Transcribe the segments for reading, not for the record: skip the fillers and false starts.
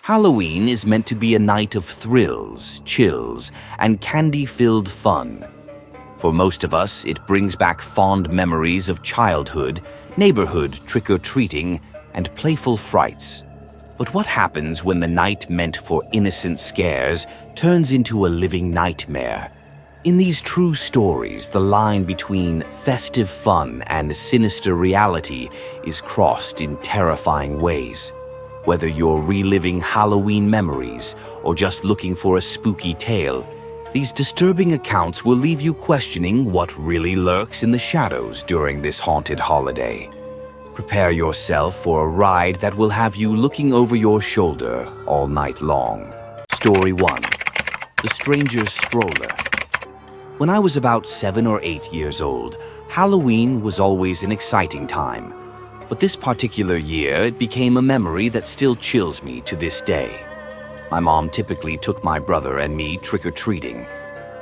Halloween is meant to be a night of thrills, chills, and candy-filled fun. For most of us, it brings back fond memories of childhood, neighborhood trick-or-treating, and playful frights. But what happens when the night meant for innocent scares turns into a living nightmare? In these true stories, the line between festive fun and sinister reality is crossed in terrifying ways. Whether you're reliving Halloween memories or just looking for a spooky tale, these disturbing accounts will leave you questioning what really lurks in the shadows during this haunted holiday. Prepare yourself for a ride that will have you looking over your shoulder all night long. Story 1. The Stranger's Stroller. When I was about 7 or 8 years old, Halloween was always an exciting time. But this particular year, it became a memory that still chills me to this day. My mom typically took my brother and me trick-or-treating,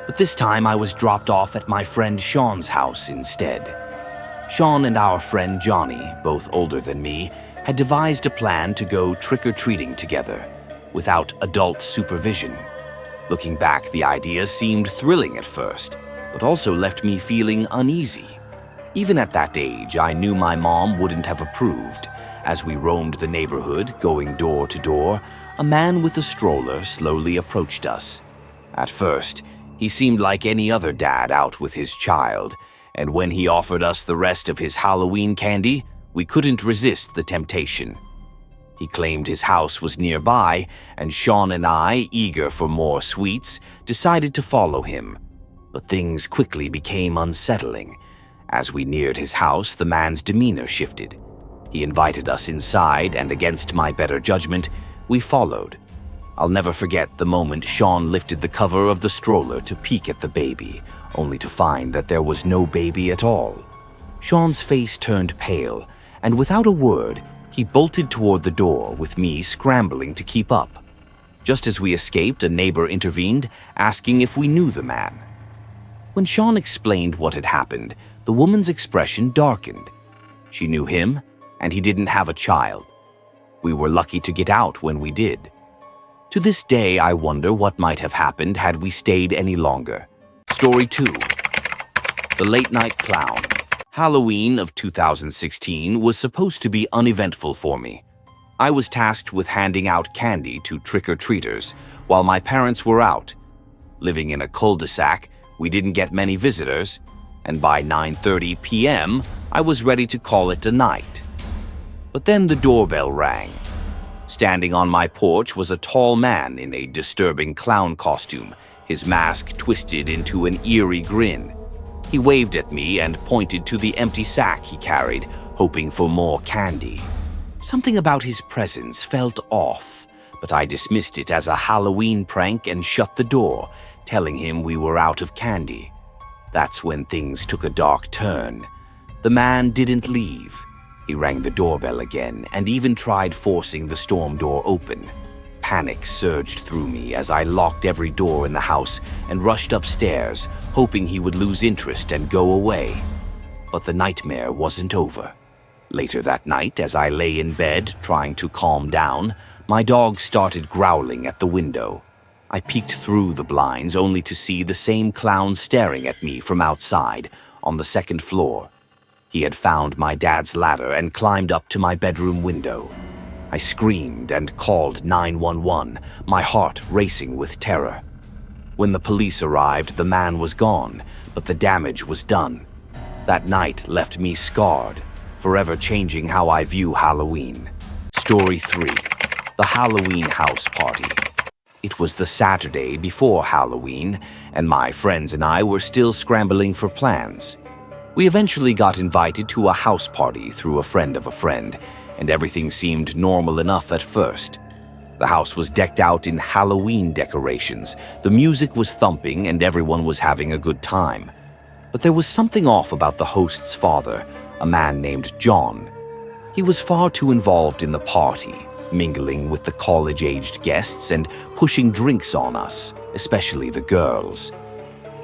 but this time I was dropped off at my friend Sean's house instead. Sean and our friend Johnny, both older than me, had devised a plan to go trick-or-treating together, without adult supervision. Looking back, the idea seemed thrilling at first, but also left me feeling uneasy. Even at that age, I knew my mom wouldn't have approved. As we roamed the neighborhood, going door to door, a man with a stroller slowly approached us. At first, he seemed like any other dad out with his child, and when he offered us the rest of his Halloween candy, we couldn't resist the temptation. He claimed his house was nearby, and Sean and I, eager for more sweets, decided to follow him. But things quickly became unsettling. As we neared his house, the man's demeanor shifted. He invited us inside, and against my better judgment, we followed. I'll never forget the moment Sean lifted the cover of the stroller to peek at the baby, only to find that there was no baby at all. Sean's face turned pale, and without a word, he bolted toward the door, with me scrambling to keep up. Just as we escaped, a neighbor intervened, asking if we knew the man. When Sean explained what had happened, the woman's expression darkened. She knew him, and he didn't have a child. We were lucky to get out when we did. To this day, I wonder what might have happened had we stayed any longer. Story 2. The Late Night Clown. Halloween of 2016 was supposed to be uneventful for me. I was tasked with handing out candy to trick-or-treaters while my parents were out. Living in a cul-de-sac, we didn't get many visitors, and by 9:30 p.m., I was ready to call it a night. But then the doorbell rang. Standing on my porch was a tall man in a disturbing clown costume, his mask twisted into an eerie grin. He waved at me and pointed to the empty sack he carried, hoping for more candy. Something about his presence felt off, but I dismissed it as a Halloween prank and shut the door, telling him we were out of candy. That's when things took a dark turn. The man didn't leave. He rang the doorbell again and even tried forcing the storm door open. Panic surged through me as I locked every door in the house and rushed upstairs, hoping he would lose interest and go away. But the nightmare wasn't over. Later that night, as I lay in bed trying to calm down, my dog started growling at the window. I peeked through the blinds only to see the same clown staring at me from outside, on the second floor. He had found my dad's ladder and climbed up to my bedroom window. I screamed and called 911, my heart racing with terror. When the police arrived, the man was gone, but the damage was done. That night left me scarred, forever changing how I view Halloween. Story 3. The Halloween House Party. It was the Saturday before Halloween, and my friends and I were still scrambling for plans. We eventually got invited to a house party through a friend of a friend, and everything seemed normal enough at first. The house was decked out in Halloween decorations, the music was thumping, and everyone was having a good time. But there was something off about the host's father, a man named John. He was far too involved in the party, mingling with the college-aged guests and pushing drinks on us, especially the girls.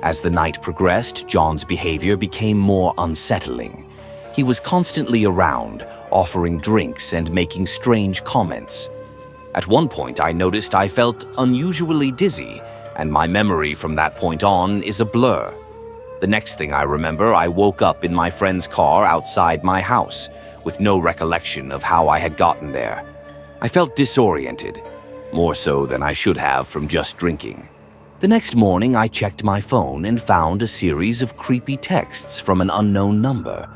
As the night progressed, John's behavior became more unsettling. He was constantly around, offering drinks and making strange comments. At one point, I noticed I felt unusually dizzy, and my memory from that point on is a blur. The next thing I remember, I woke up in my friend's car outside my house, with no recollection of how I had gotten there. I felt disoriented, more so than I should have from just drinking. The next morning, I checked my phone and found a series of creepy texts from an unknown number.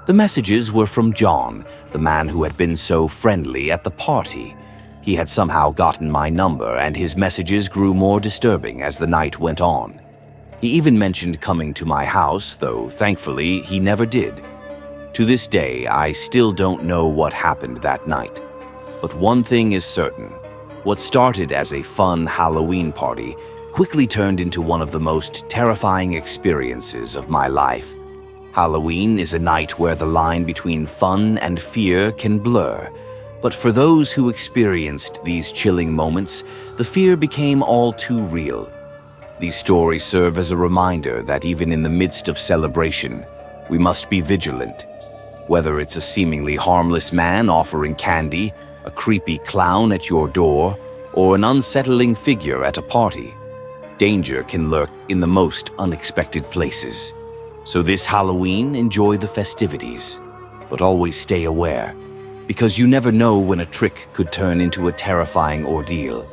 The messages were from John, the man who had been so friendly at the party. He had somehow gotten my number, and his messages grew more disturbing as the night went on. He even mentioned coming to my house, though thankfully he never did. To this day, I still don't know what happened that night. But one thing is certain. What started as a fun Halloween party quickly turned into one of the most terrifying experiences of my life. Halloween is a night where the line between fun and fear can blur. But for those who experienced these chilling moments, the fear became all too real. These stories serve as a reminder that even in the midst of celebration, we must be vigilant. Whether it's a seemingly harmless man offering candy, a creepy clown at your door, or an unsettling figure at a party, danger can lurk in the most unexpected places. So this Halloween, enjoy the festivities, but always stay aware, because you never know when a trick could turn into a terrifying ordeal.